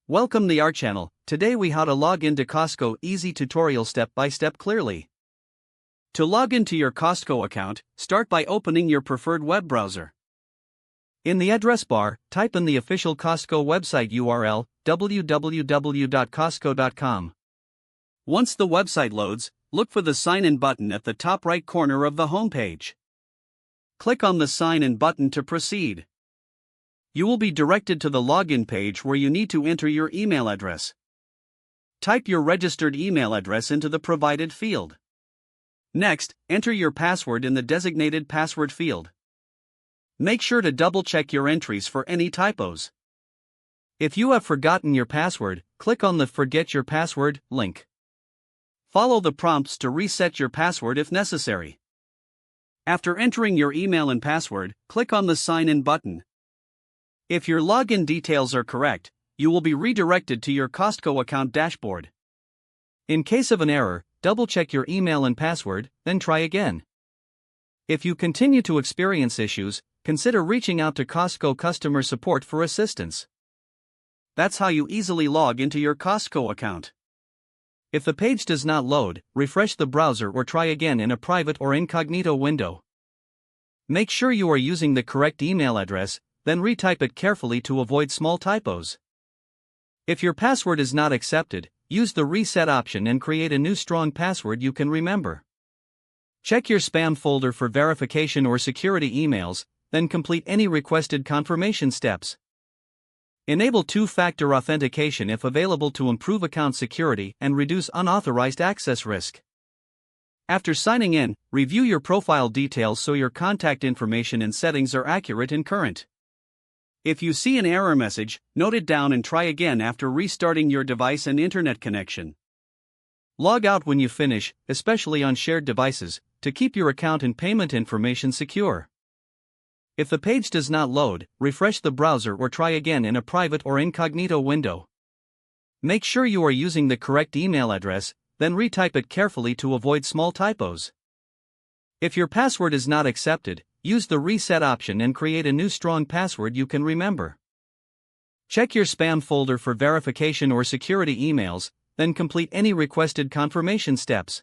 Welcome to our channel. Today we how to log into Costco easy tutorial step by step clearly. To log into your Costco account, start by opening your preferred web browser. In the address bar, type in the official Costco website URL, www.costco.com. Once the website loads, look for the sign in button at the top right corner of the homepage. Click on the sign in button to proceed. You will be directed to the login page where you need to enter your email address. Type your registered email address into the provided field. Next, enter your password in the designated password field. Make sure to double-check your entries for any typos. If you have forgotten your password, click on the Forget Your Password link. Follow the prompts to reset your password if necessary. After entering your email and password, click on the Sign In button. If your login details are correct, you will be redirected to your Costco account dashboard. In case of an error, double-check your email and password, then try again. If you continue to experience issues, consider reaching out to Costco customer support for assistance. That's how you easily log into your Costco account. If the page does not load, refresh the browser or try again in a private or incognito window. Make sure you are using the correct email address, then retype it carefully to avoid small typos. If your password is not accepted, use the reset option and create a new strong password you can remember. Check your spam folder for verification or security emails, then complete any requested confirmation steps. Enable two-factor authentication if available to improve account security and reduce unauthorized access risk. After signing in, review your profile details so your contact information and settings are accurate and current. If you see an error message, note it down and try again after restarting your device and internet connection. Log out when you finish, especially on shared devices, to keep your account and payment information secure. If the page does not load, refresh the browser or try again in a private or incognito window. Make sure you are using the correct email address, then retype it carefully to avoid small typos. If your password is not accepted, use the reset option and create a new strong password you can remember. Check your spam folder for verification or security emails, then complete any requested confirmation steps.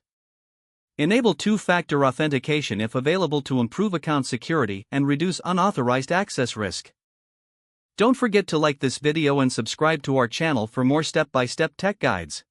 Enable two-factor authentication if available to improve account security and reduce unauthorized access risk. Don't forget to like this video and subscribe to our channel for more step-by-step tech guides.